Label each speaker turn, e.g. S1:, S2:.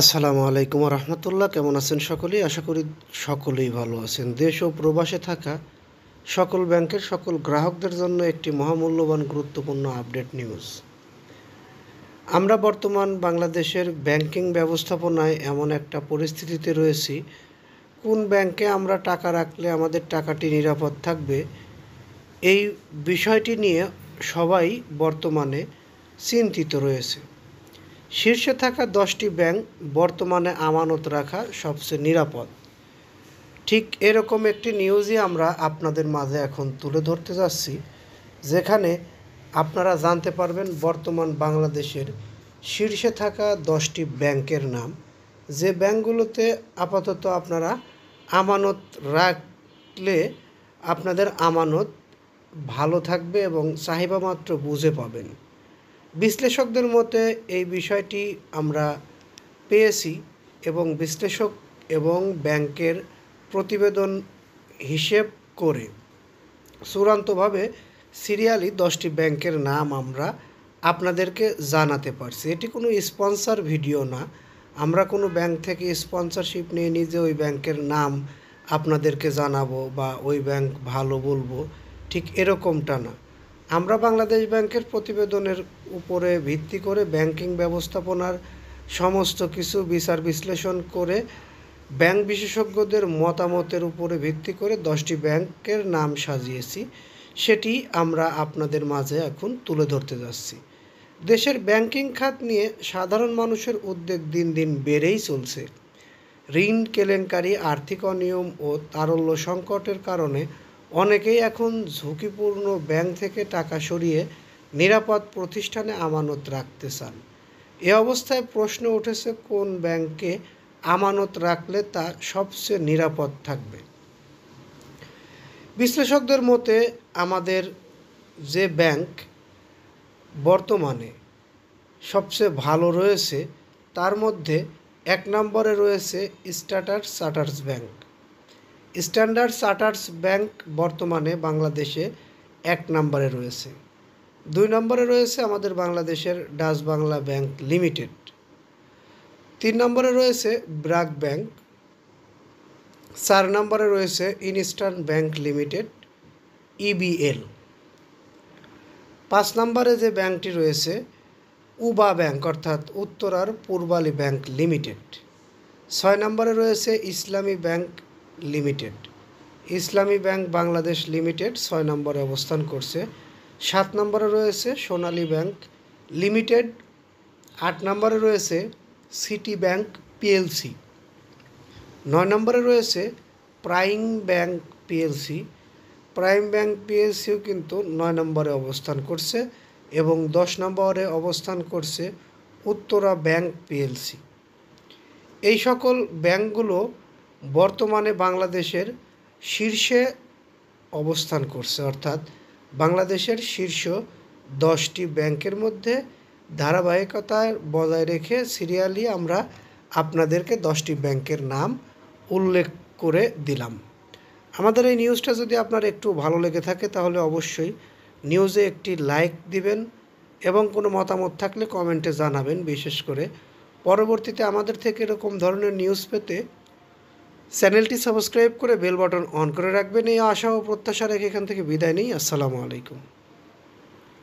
S1: আসসালামু আলাইকুম রহমতুল্লাহ। কেমন আছেন সকলেই? আশা করি সকলেই ভালো আছেন। দেশ ও প্রবাসে থাকা সকল ব্যাংকের সকল গ্রাহকদের জন্য একটি মহামূল্যবান গুরুত্বপূর্ণ আপডেট নিউজ। আমরা বর্তমান বাংলাদেশের ব্যাংকিং ব্যবস্থাপনায় এমন একটা পরিস্থিতিতে রয়েছি, কোন ব্যাংকে আমরা টাকা রাখলে আমাদের টাকাটি নিরাপদ থাকবে, এই বিষয়টি নিয়ে সবাই বর্তমানে চিন্তিত রয়েছে। শীর্ষে থাকা 10টি ব্যাংক বর্তমানে আমানত রাখা সবচেয়ে নিরাপদ। ঠিক এরকম একটি নিউজই আমরা আপনাদের মাঝে এখন তুলে ধরতে যাচ্ছি, যেখানে আপনারা জানতে পারবেন বর্তমান বাংলাদেশের শীর্ষে থাকা 10টি ব্যাংকের নাম, যে ব্যাংকগুলোতে আপাতত আপনারা আমানত রাখলে আপনাদের আমানত ভালো থাকবে এবং চাহিদা মাত্র বুঝে পাবেন। বিশ্লেষকদের মতে এই বিষয়টি আমরা পেয়েছি এবং বিশ্লেষক এবং ব্যাংকের প্রতিবেদন হিসেব করে চূড়ান্তভাবে সিরিয়ালি 10টি ব্যাংকের নাম আমরা আপনাদেরকে জানাতে পারছি। এটি কোনো স্পন্সর ভিডিও না, আমরা কোনো ব্যাংক থেকে স্পন্সরশিপ নিয়ে নিজে ওই ব্যাংকের নাম আপনাদেরকে জানাবো বা ওই ব্যাংক ভালো বলবো, ঠিক এরকমটা না। আমরা বাংলাদেশ ব্যাংকের প্রতিবেদনের উপরে ভিত্তি করে ব্যাংকিং ব্যবস্থাপনার সমস্ত কিছু বিচার বিশ্লেষণ করে ব্যাংক বিশেষজ্ঞদের মতামতের উপরে ভিত্তি করে 10টি ব্যাংকের নাম সাজিয়েছি, সেটি আমরা আপনাদের মাঝে এখন তুলে ধরতে যাচ্ছি। দেশের ব্যাংকিং খাত নিয়ে সাধারণ মানুষের উদ্বেগ দিন দিন বেড়েই চলছে। ঋণ কেলেঙ্কারি, আর্থিক অনিয়ম ও তারল্য সংকটের কারণে অনেকেই এখন ঝুঁকিপূর্ণ ব্যাংক থেকে টাকা সরিয়ে নিরাপদ প্রতিষ্ঠানে আমানত রাখতে চান। এ অবস্থায় প্রশ্ন উঠেছে, কোন ব্যাংকে আমানত রাখলে তা সবচেয়ে নিরাপদ থাকবে। বিশ্লেষকদের মতে আমাদের যে ব্যাংক বর্তমানে সবচেয়ে ভালো রয়েছে তার মধ্যে 1 নম্বরে রয়েছে standard chartered bank. Standard chartered bank বর্তমানে বাংলাদেশে 1 নম্বরে রয়েছে। 2 নম্বরে রয়েছে আমাদের বাংলাদেশের ডাচ বাংলা ব্যাংক লিমিটেড। 3 নম্বরে রয়েছে ব্র্যাক ব্যাংক। 4 নম্বরে রয়েছে ইনস্টার্ন ব্যাংক লিমিটেড ইবিএল। 5 নম্বরে যে ব্যাংকটি রয়েছে উবা ব্যাংক অর্থাৎ উত্তরার পূর্বালী ব্যাংক লিমিটেড। 6 নম্বরে রয়েছে ইসলামী ব্যাংক লিমিটেড। ইসলামী ব্যাংক বাংলাদেশ লিমিটেড 6 নম্বরে অবস্থান করছে। 7 নম্বরে রয়েছে সোনালী ব্যাংক লিমিটেড। 8 নম্বরে রয়েছে সিটি ব্যাংক পিএলসি। 9 নম্বরে রয়েছে prime bank PLC. Prime bank পিএলসিও কিন্তু 9 নম্বরে অবস্থান করছে এবং 10 নম্বরে অবস্থান করছে উত্তরা ব্যাংক পিএলসি। এই সকল ব্যাংকগুলো বর্তমানে বাংলাদেশের শীর্ষে অবস্থান করছে, অর্থাৎ বাংলাদেশের শীর্ষ 10টি ব্যাংকের মধ্যে ধারাবাহিকতা বজায় রেখে সিরিয়ালি আমরা আপনাদেরকে 10টি ব্যাংকের নাম উল্লেখ করে দিলাম। আমাদের এই নিউজটা যদি আপনার একটু ভালো লেগে থাকে তাহলে অবশ্যই নিউজে একটি লাইক দিবেন এবং কোনো মতামত থাকলে কমেন্টে জানাবেন। বিশেষ করে পরবর্তীতে আমাদের থেকে এরকম ধরনের নিউজ পেতে চ্যানেলটি সাবস্ক্রাইব করে বেল বাটন অন করে রাখবেন। এই আশা ও প্রত্যাশা রেখে এখান থেকে বিদায় নিই। আসসালামু আলাইকুম।